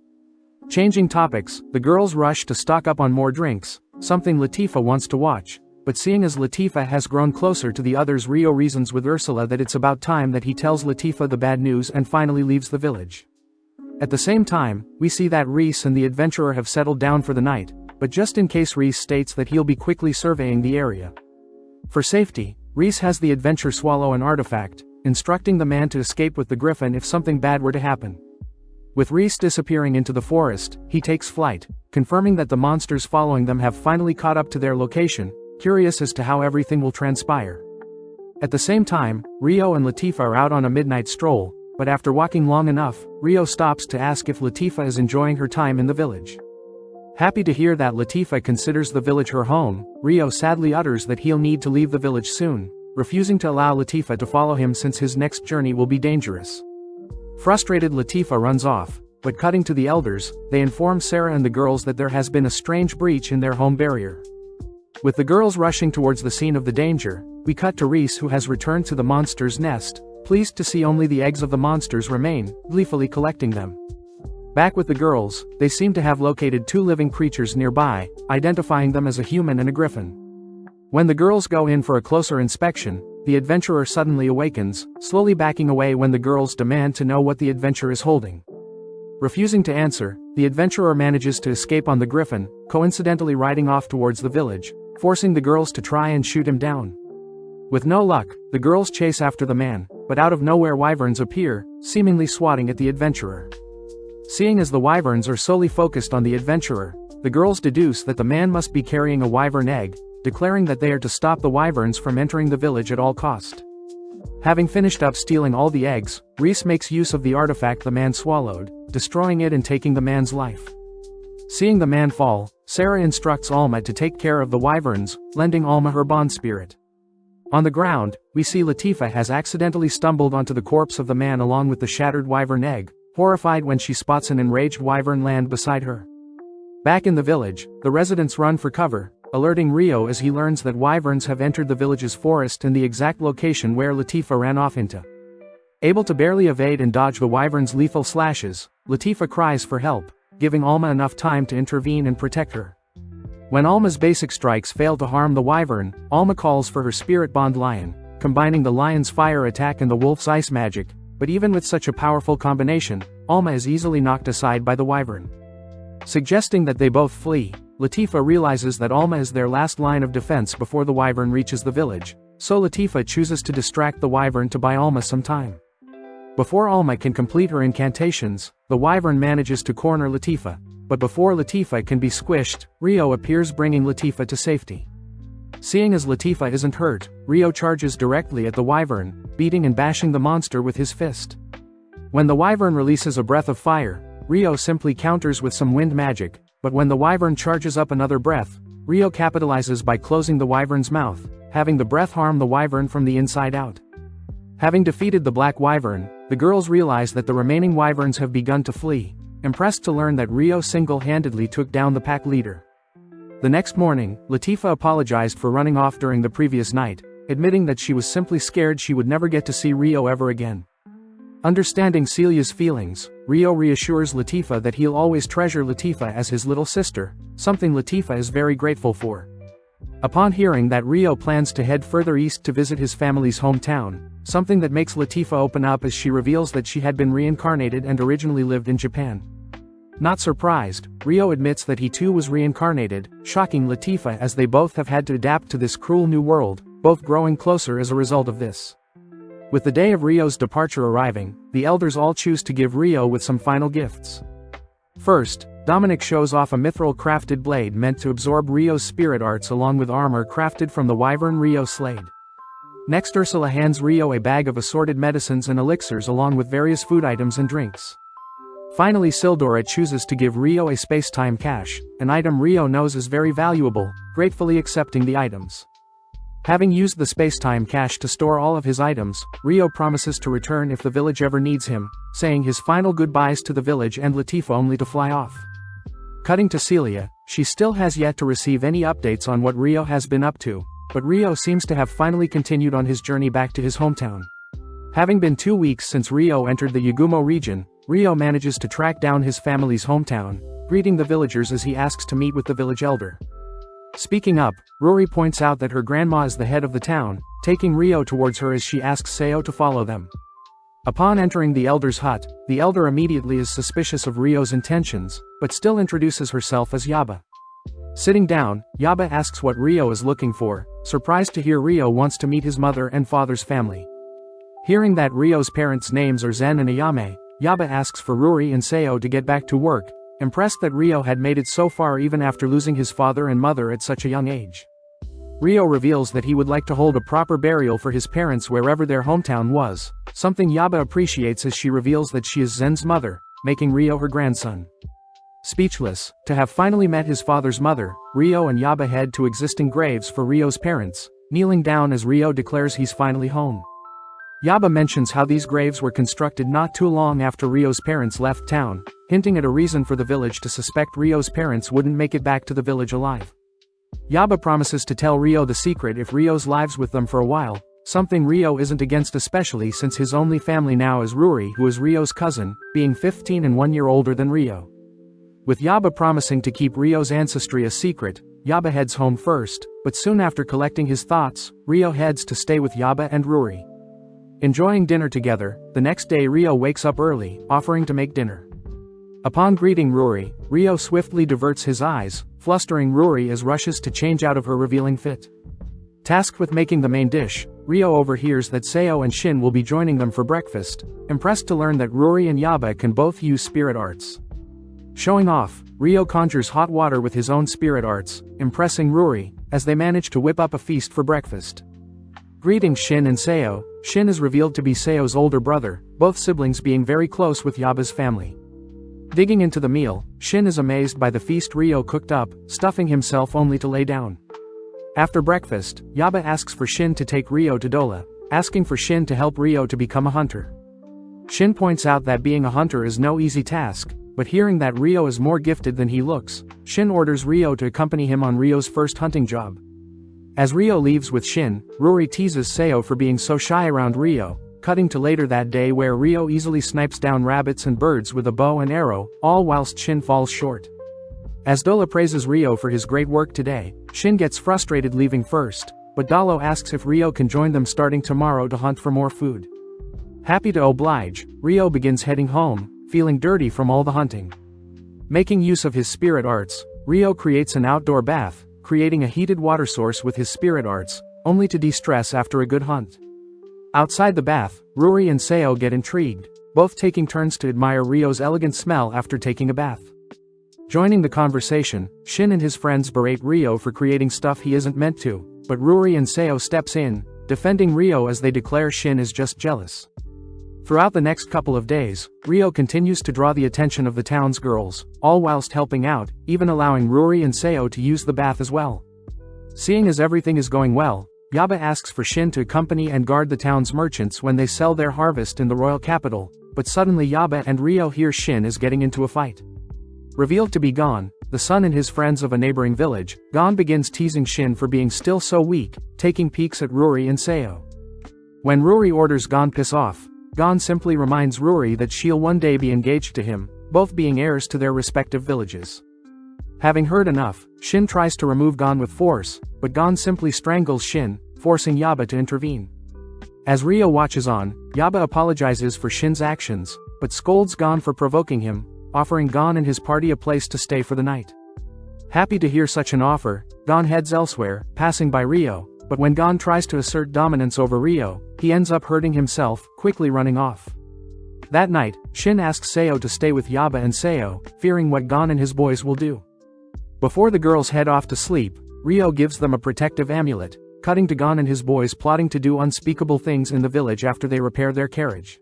Changing topics, the girls rush to stock up on more drinks, something Latifa wants to watch, but seeing as Latifa has grown closer to the others, Rio reasons with Ursula that it's about time that he tells Latifa the bad news and finally leaves the village. At the same time, we see that Reese and the adventurer have settled down for the night, but just in case Reese states that he'll be quickly surveying the area. For safety, Reese has the adventurer swallow an artifact, instructing the man to escape with the griffin if something bad were to happen. With Reese disappearing into the forest, he takes flight, confirming that the monsters following them have finally caught up to their location, curious as to how everything will transpire. At the same time, Rio and Latifa are out on a midnight stroll, but after walking long enough, Rio stops to ask if Latifa is enjoying her time in the village. Happy to hear that Latifa considers the village her home, Rio sadly utters that he'll need to leave the village soon, refusing to allow Latifa to follow him since his next journey will be dangerous. Frustrated, Latifa runs off, but cutting to the elders, they inform Sarah and the girls that there has been a strange breach in their home barrier. With the girls rushing towards the scene of the danger, we cut to Reese, who has returned to the monster's nest, pleased to see only the eggs of the monsters remain, gleefully collecting them. Back with the girls, they seem to have located 2 living creatures nearby, identifying them as a human and a griffin. When the girls go in for a closer inspection, the adventurer suddenly awakens, slowly backing away when the girls demand to know what the adventurer is holding. Refusing to answer, the adventurer manages to escape on the griffin, coincidentally riding off towards the village, forcing the girls to try and shoot him down. With no luck, the girls chase after the man, but out of nowhere wyverns appear, seemingly swatting at the adventurer. Seeing as the wyverns are solely focused on the adventurer, the girls deduce that the man must be carrying a wyvern egg, declaring that they are to stop the wyverns from entering the village at all cost. Having finished up stealing all the eggs, Reese makes use of the artifact the man swallowed, destroying it and taking the man's life. Seeing the man fall, Sarah instructs Alma to take care of the wyverns, lending Alma her bond spirit. On the ground, we see Latifa has accidentally stumbled onto the corpse of the man along with the shattered wyvern egg, horrified when she spots an enraged wyvern land beside her. Back in the village, the residents run for cover, alerting Rio as he learns that wyverns have entered the village's forest in the exact location where Latifa ran off into. Able to barely evade and dodge the wyvern's lethal slashes, Latifa cries for help, giving Alma enough time to intervene and protect her. When Alma's basic strikes fail to harm the wyvern, Alma calls for her spirit bond lion, combining the lion's fire attack and the wolf's ice magic, but even with such a powerful combination, Alma is easily knocked aside by the wyvern. Suggesting that they both flee, Latifah realizes that Alma is their last line of defense before the wyvern reaches the village, so Latifah chooses to distract the wyvern to buy Alma some time. Before Alma can complete her incantations, the wyvern manages to corner Latifah, but before Latifah can be squished, Rio appears bringing Latifah to safety. Seeing as Latifah isn't hurt, Rio charges directly at the wyvern, beating and bashing the monster with his fist. When the wyvern releases a breath of fire, Rio simply counters with some wind magic, but when the wyvern charges up another breath, Rio capitalizes by closing the wyvern's mouth, having the breath harm the wyvern from the inside out. Having defeated the black wyvern, the girls realize that the remaining wyverns have begun to flee, impressed to learn that Rio single-handedly took down the pack leader. The next morning, Latifah apologized for running off during the previous night, admitting that she was simply scared she would never get to see Rio ever again. Understanding Celia's feelings, Rio reassures Latifah that he'll always treasure Latifah as his little sister, something Latifah is very grateful for. Upon hearing that Rio plans to head further east to visit his family's hometown, something that makes Latifah open up as she reveals that she had been reincarnated and originally lived in Japan. Not surprised, Rio admits that he too was reincarnated, shocking Latifah as they both have had to adapt to this cruel new world, both growing closer as a result of this. With the day of Rio's departure arriving, the elders all choose to give Rio with some final gifts. First, Dominic shows off a mithril crafted blade meant to absorb Rio's spirit arts along with armor crafted from the wyvern Rio slayed. Next, Ursula hands Rio a bag of assorted medicines and elixirs along with various food items and drinks. Finally, Sildora chooses to give Rio a space-time cache, an item Rio knows is very valuable, gratefully accepting the items. Having used the space-time cache to store all of his items, Rio promises to return if the village ever needs him, saying his final goodbyes to the village and Latifah only to fly off. Cutting to Celia, she still has yet to receive any updates on what Rio has been up to, but Rio seems to have finally continued on his journey back to his hometown. Having been 2 weeks since Rio entered the Yagumo region, Rio manages to track down his family's hometown, greeting the villagers as he asks to meet with the village elder. Speaking up, Rory points out that her grandma is the head of the town, taking Rio towards her as she asks Seo to follow them. Upon entering the elder's hut, the elder immediately is suspicious of Rio's intentions, but still introduces herself as Yaba. Sitting down, Yaba asks what Rio is looking for, surprised to hear Rio wants to meet his mother and father's family. Hearing that Rio's parents' names are Zen and Ayame, Yaba asks for Rory and Seo to get back to work, impressed that Rio had made it so far even after losing his father and mother at such a young age. Rio reveals that he would like to hold a proper burial for his parents wherever their hometown was, something Yaba appreciates as she reveals that she is Zen's mother, making Rio her grandson. Speechless, to have finally met his father's mother, Rio and Yaba head to existing graves for Rio's parents, kneeling down as Rio declares he's finally home. Yaba mentions how these graves were constructed not too long after Rio's parents left town, hinting at a reason for the village to suspect Rio's parents wouldn't make it back to the village alive. Yaba promises to tell Rio the secret if Rio's lives with them for a while, something Rio isn't against, especially since his only family now is Ruri, who is Rio's cousin, being 15 and 1 year older than Rio. With Yaba promising to keep Rio's ancestry a secret, Yaba heads home first, but soon after collecting his thoughts, Rio heads to stay with Yaba and Ruri. Enjoying dinner together, the next day Rio wakes up early, offering to make dinner. Upon greeting Ruri, Rio swiftly diverts his eyes, flustering Ruri as rushes to change out of her revealing fit. Tasked with making the main dish, Rio overhears that Seo and Shin will be joining them for breakfast, impressed to learn that Ruri and Yaba can both use spirit arts. Showing off, Rio conjures hot water with his own spirit arts, impressing Ruri, as they manage to whip up a feast for breakfast. Greeting Shin and Seo, Shin is revealed to be Seo's older brother, both siblings being very close with Yaba's family. Digging into the meal, Shin is amazed by the feast Rio cooked up, stuffing himself only to lay down. After breakfast, Yaba asks for Shin to take Rio to Dola, asking for Shin to help Rio to become a hunter. Shin points out that being a hunter is no easy task, but hearing that Rio is more gifted than he looks, Shin orders Rio to accompany him on Rio's first hunting job. As Rio leaves with Shin, Rory teases Seo for being so shy around Rio, cutting to later that day where Ryo easily snipes down rabbits and birds with a bow and arrow, all whilst Shin falls short. As Dola praises Ryo for his great work today, Shin gets frustrated leaving first, but Dalo asks if Ryo can join them starting tomorrow to hunt for more food. Happy to oblige, Ryo begins heading home, feeling dirty from all the hunting. Making use of his spirit arts, Ryo creates an outdoor bath, creating a heated water source with his spirit arts, only to de-stress after a good hunt. Outside the bath, Ruri and Seo get intrigued, both taking turns to admire Ryo's elegant smell after taking a bath. Joining the conversation, Shin and his friends berate Ryo for creating stuff he isn't meant to, but Ruri and Seo steps in, defending Ryo as they declare Shin is just jealous. Throughout the next couple of days, Ryo continues to draw the attention of the town's girls, all whilst helping out, even allowing Ruri and Seo to use the bath as well. Seeing as everything is going well, Yaba asks for Shin to accompany and guard the town's merchants when they sell their harvest in the royal capital, but suddenly Yaba and Ryo hear Shin is getting into a fight. Revealed to be Gon, the son and his friends of a neighboring village, Gon begins teasing Shin for being still so weak, taking peeks at Ruri and Seo. When Ruri orders Gon piss off, Gon simply reminds Ruri that she'll one day be engaged to him, both being heirs to their respective villages. Having heard enough, Shin tries to remove Gon with force, but Gon simply strangles Shin, forcing Yaba to intervene. As Ryo watches on, Yaba apologizes for Shin's actions, but scolds Gon for provoking him, offering Gon and his party a place to stay for the night. Happy to hear such an offer, Gon heads elsewhere, passing by Ryo, but when Gon tries to assert dominance over Ryo, he ends up hurting himself, quickly running off. That night, Shin asks Seo to stay with Yaba and Seo, fearing what Gon and his boys will do. Before the girls head off to sleep, Ryo gives them a protective amulet, cutting to Gon and his boys plotting to do unspeakable things in the village after they repair their carriage.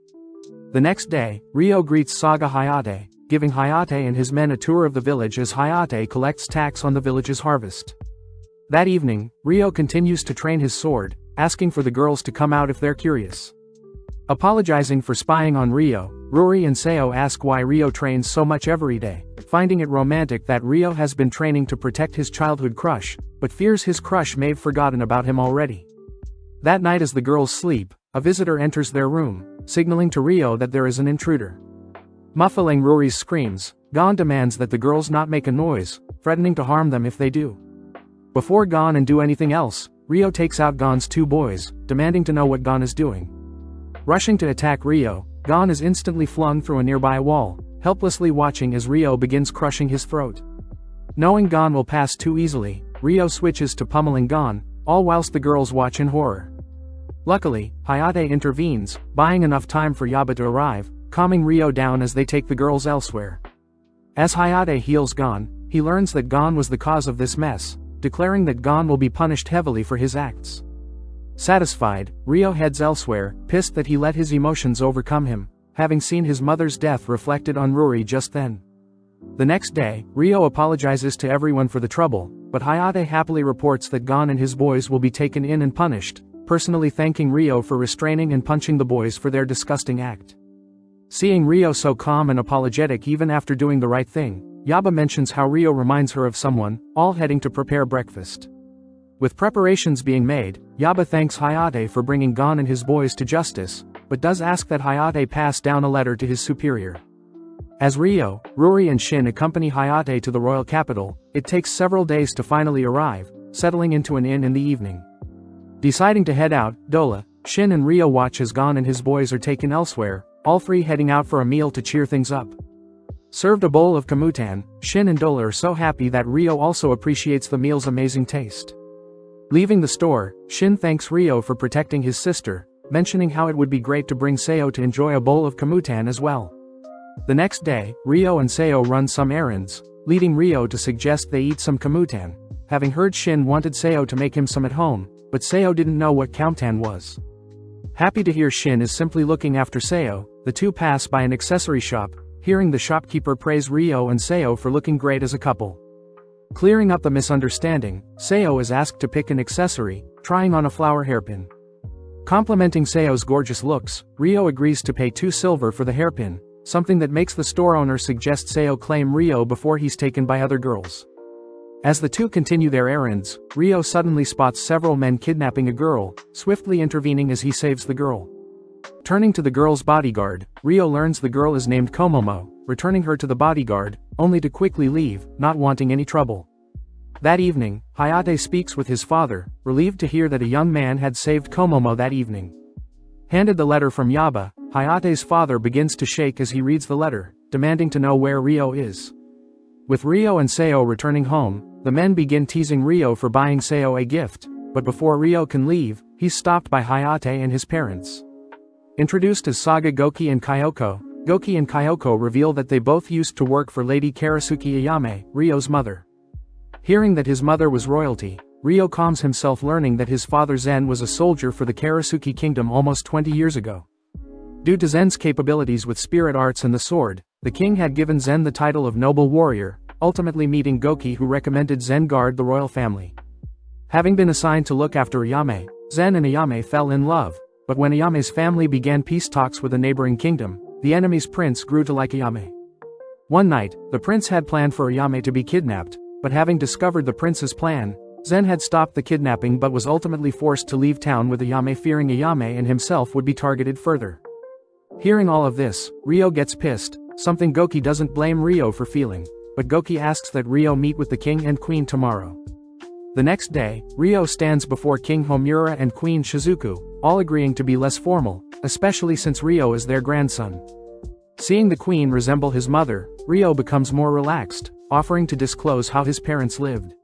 The next day, Ryo greets Saga Hayate, giving Hayate and his men a tour of the village as Hayate collects tax on the village's harvest. That evening, Ryo continues to train his sword, asking for the girls to come out if they're curious. Apologizing for spying on Ryo, Ruri and Seo ask why Ryo trains so much every day, finding it romantic that Ryo has been training to protect his childhood crush, but fears his crush may have forgotten about him already. That night as the girls sleep, a visitor enters their room, signaling to Ryo that there is an intruder. Muffling Ruri's screams, Gon demands that the girls not make a noise, threatening to harm them if they do. Before Gon and do anything else, Ryo takes out Gon's two boys, demanding to know what Gon is doing. Rushing to attack Ryo, Gon is instantly flung through a nearby wall, helplessly watching as Ryo begins crushing his throat. Knowing Gon will pass too easily, Ryo switches to pummeling Gon, all whilst the girls watch in horror. Luckily, Hayate intervenes, buying enough time for Yaba to arrive, calming Ryo down as they take the girls elsewhere. As Hayate heals Gon, he learns that Gon was the cause of this mess, declaring that Gon will be punished heavily for his acts. Satisfied, Ryo heads elsewhere, pissed that he let his emotions overcome him, having seen his mother's death reflected on Ruri just then. The next day, Ryo apologizes to everyone for the trouble, but Hayate happily reports that Gon and his boys will be taken in and punished, personally thanking Ryo for restraining and punching the boys for their disgusting act. Seeing Ryo so calm and apologetic even after doing the right thing, Yaba mentions how Ryo reminds her of someone, all heading to prepare breakfast. With preparations being made, Yaba thanks Hayate for bringing Gon and his boys to justice, but does ask that Hayate pass down a letter to his superior. As Ryo, Ruri and Shin accompany Hayate to the royal capital, it takes several days to finally arrive, settling into an inn in the evening. Deciding to head out, Dola, Shin and Ryo watch as Gon and his boys are taken elsewhere, all three heading out for a meal to cheer things up. Served a bowl of kamutan, Shin and Dola are so happy that Ryo also appreciates the meal's amazing taste. Leaving the store, Shin thanks Ryo for protecting his sister, mentioning how it would be great to bring Seo to enjoy a bowl of kamutan as well. The next day, Ryo and Seo run some errands, leading Ryo to suggest they eat some kamutan, having heard Shin wanted Seo to make him some at home, but Seo didn't know what kamutan was. Happy to hear Shin is simply looking after Seo, the two pass by an accessory shop, hearing the shopkeeper praise Ryo and Seo for looking great as a couple. Clearing up the misunderstanding, Seo is asked to pick an accessory, trying on a flower hairpin. Complimenting Seo's gorgeous looks, Ryo agrees to pay 2 silver for the hairpin, something that makes the store owner suggest Seo claim Ryo before he's taken by other girls. As the two continue their errands, Ryo suddenly spots several men kidnapping a girl, swiftly intervening as he saves the girl. Turning to the girl's bodyguard, Rio learns the girl is named Komomo, returning her to the bodyguard, only to quickly leave, not wanting any trouble. That evening, Hayate speaks with his father, relieved to hear that a young man had saved Komomo that evening. Handed the letter from Yaba, Hayate's father begins to shake as he reads the letter, demanding to know where Rio is. With Rio and Seo returning home, the men begin teasing Rio for buying Seo a gift, but before Rio can leave, he's stopped by Hayate and his parents. Introduced as Saga Goki and Kyoko reveal that they both used to work for Lady Karasuki Ayame, Rio's mother. Hearing that his mother was royalty, Rio calms himself learning that his father Zen was a soldier for the Karasuki kingdom almost 20 years ago. Due to Zen's capabilities with spirit arts and the sword, the king had given Zen the title of noble warrior, ultimately meeting Goki, who recommended Zen guard the royal family. Having been assigned to look after Ayame, Zen and Ayame fell in love, but when Ayame's family began peace talks with a neighboring kingdom, the enemy's prince grew to like Ayame. One night, the prince had planned for Ayame to be kidnapped, but having discovered the prince's plan, Zen had stopped the kidnapping but was ultimately forced to leave town with Ayame, fearing Ayame and himself would be targeted further. Hearing all of this, Rio gets pissed, something Goki doesn't blame Rio for feeling, but Goki asks that Rio meet with the king and queen tomorrow. The next day, Rio stands before King Homura and Queen Shizuku, all agreeing to be less formal, especially since Rio is their grandson. Seeing the queen resemble his mother, Rio becomes more relaxed, offering to disclose how his parents lived.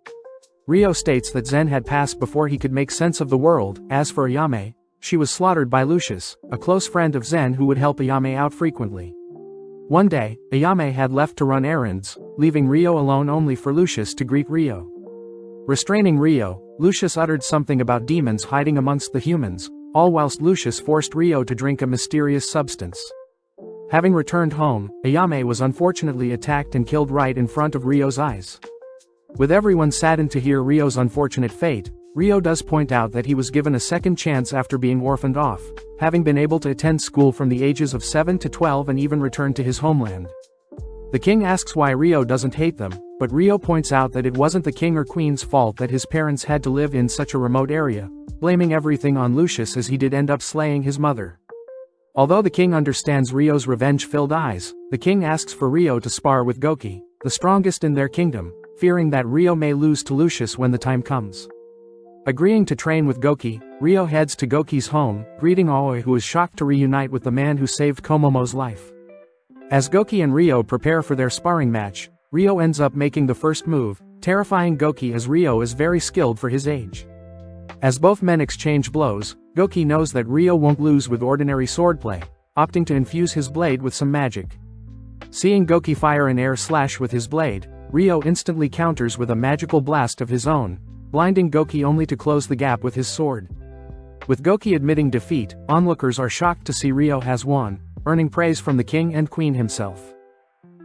Rio states that Zen had passed before he could make sense of the world. As for Ayame, she was slaughtered by Lucius, a close friend of Zen who would help Ayame out frequently. One day, Ayame had left to run errands, leaving Rio alone only for Lucius to greet Rio. Restraining Rio, Lucius uttered something about demons hiding amongst the humans, all whilst Lucius forced Rio to drink a mysterious substance. Having returned home, Ayame was unfortunately attacked and killed right in front of Rio's eyes. With everyone saddened to hear Rio's unfortunate fate, Rio does point out that he was given a second chance after being orphaned off, having been able to attend school from the ages of 7 to 12 and even return to his homeland. The king asks why Rio doesn't hate them, but Rio points out that it wasn't the king or queen's fault that his parents had to live in such a remote area, blaming everything on Lucius as he did end up slaying his mother. Although the king understands Rio's revenge-filled eyes, the king asks for Rio to spar with Goki, the strongest in their kingdom, fearing that Rio may lose to Lucius when the time comes. Agreeing to train with Goki, Rio heads to Goki's home, greeting Aoi, who is shocked to reunite with the man who saved Komomo's life. As Goki and Rio prepare for their sparring match, Rio ends up making the first move, terrifying Goki as Rio is very skilled for his age. As both men exchange blows, Goki knows that Rio won't lose with ordinary swordplay, opting to infuse his blade with some magic. Seeing Goki fire an air slash with his blade, Rio instantly counters with a magical blast of his own, blinding Goki only to close the gap with his sword. With Goki admitting defeat, onlookers are shocked to see Rio has won, earning praise from the king and queen himself.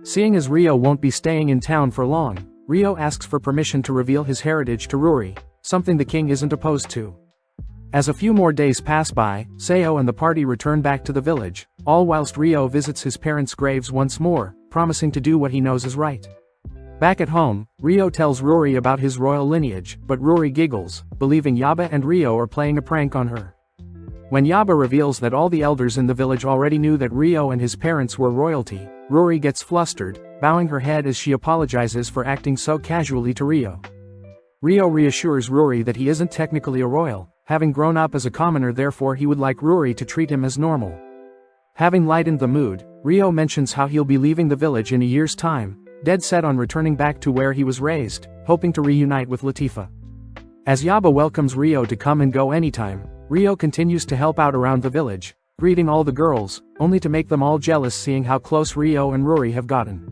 Seeing as Rio won't be staying in town for long, Rio asks for permission to reveal his heritage to Ruri, something the king isn't opposed to. As a few more days pass by, Seo and the party return back to the village, all whilst Rio visits his parents' graves once more, promising to do what he knows is right. Back at home, Rio tells Ruri about his royal lineage, but Ruri giggles, believing Yaba and Rio are playing a prank on her. When Yaba reveals that all the elders in the village already knew that Rio and his parents were royalty, Ruri gets flustered, bowing her head as she apologizes for acting so casually to Rio. Rio reassures Ruri that he isn't technically a royal, having grown up as a commoner, therefore he would like Ruri to treat him as normal. Having lightened the mood, Rio mentions how he'll be leaving the village in a year's time, dead set on returning back to where he was raised, hoping to reunite with Latifa. As Yaba welcomes Rio to come and go anytime, Rio continues to help out around the village, greeting all the girls, only to make them all jealous seeing how close Rio and Ruri have gotten.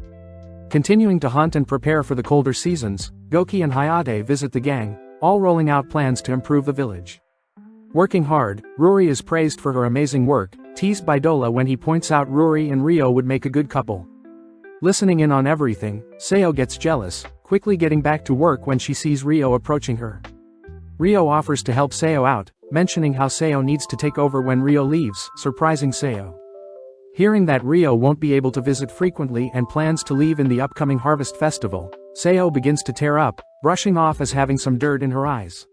Continuing to hunt and prepare for the colder seasons, Goki and Hayate visit the gang, all rolling out plans to improve the village. Working hard, Ruri is praised for her amazing work, teased by Dola when he points out Ruri and Rio would make a good couple. Listening in on everything, Seo gets jealous, quickly getting back to work when she sees Rio approaching her. Rio offers to help Seo out, mentioning how Seo needs to take over when Rio leaves, surprising Seo. Hearing that Rio won't be able to visit frequently and plans to leave in the upcoming Harvest Festival, Seo begins to tear up, brushing off as having some dirt in her eyes.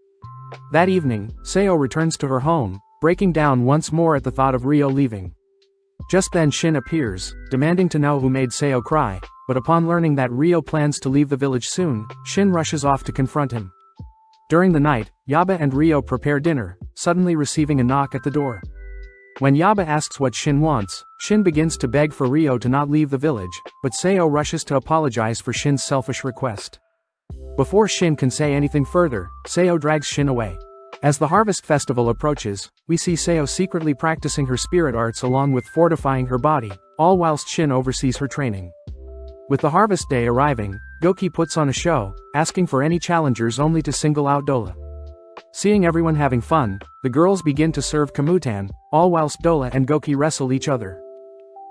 That evening, Seo returns to her home, breaking down once more at the thought of Rio leaving. Just then Shin appears, demanding to know who made Seo cry, but upon learning that Rio plans to leave the village soon, Shin rushes off to confront him. During the night, Yaba and Rio prepare dinner, suddenly receiving a knock at the door. When Yaba asks what Shin wants, Shin begins to beg for Rio to not leave the village, but Seo rushes to apologize for Shin's selfish request. Before Shin can say anything further, Seo drags Shin away. As the harvest festival approaches, we see Seo secretly practicing her spirit arts along with fortifying her body, all whilst Shin oversees her training. With the harvest day arriving, Goki puts on a show, asking for any challengers only to single out Dola. Seeing everyone having fun, the girls begin to serve Kamutan, all whilst Dola and Goki wrestle each other.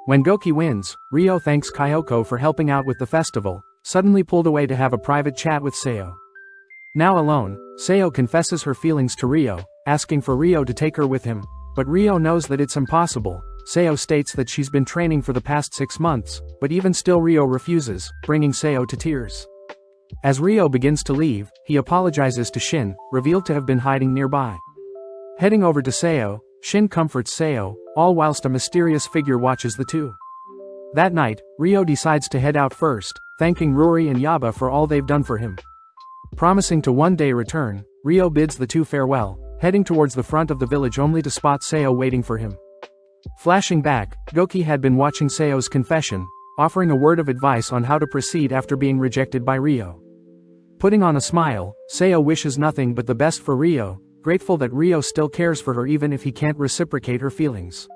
When Goki wins, Rio thanks Kyoko for helping out with the festival, suddenly pulled away to have a private chat with Seo. Now alone, Seo confesses her feelings to Rio, asking for Rio to take her with him, but Rio knows that it's impossible. Seo states that she's been training for the past 6 months, but even still Rio refuses, bringing Seo to tears. As Rio begins to leave, he apologizes to Shin, revealed to have been hiding nearby. Heading over to Seo, Shin comforts Seo, all whilst a mysterious figure watches the two. That night, Rio decides to head out first, thanking Ruri and Yaba for all they've done for him. Promising to one day return, Rio bids the two farewell, heading towards the front of the village only to spot Seo waiting for him. Flashing back, Goki had been watching Seo's confession, offering a word of advice on how to proceed after being rejected by Rio. Putting on a smile, Seo wishes nothing but the best for Rio, grateful that Rio still cares for her even if he can't reciprocate her feelings.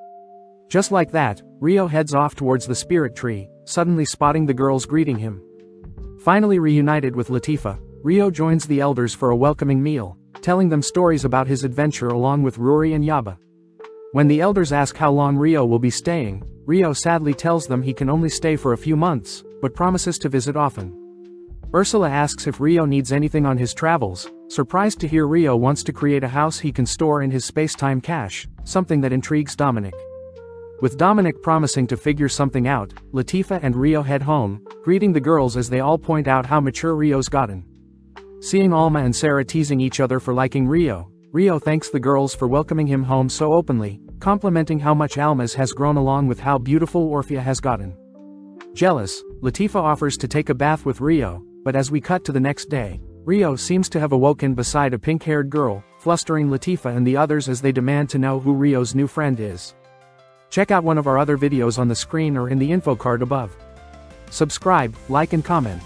Just like that, Rio heads off towards the spirit tree, suddenly spotting the girls greeting him. Finally reunited with Latifa, Rio joins the elders for a welcoming meal, telling them stories about his adventure along with Ruri and Yaba. When the elders ask how long Rio will be staying, Rio sadly tells them he can only stay for a few months, but promises to visit often. Ursula asks if Rio needs anything on his travels, surprised to hear Rio wants to create a house he can store in his space-time cache, something that intrigues Dominic. With Dominic promising to figure something out, Latifa and Rio head home, greeting the girls as they all point out how mature Rio's gotten. Seeing Alma and Sarah teasing each other for liking Rio, Rio thanks the girls for welcoming him home so openly, complimenting how much Alma's has grown along with how beautiful Orphea has gotten. Jealous, Latifa offers to take a bath with Rio, but as we cut to the next day, Rio seems to have awoken beside a pink-haired girl, flustering Latifa and the others as they demand to know who Rio's new friend is. Check out one of our other videos on the screen or in the info card above. Subscribe, like and comment.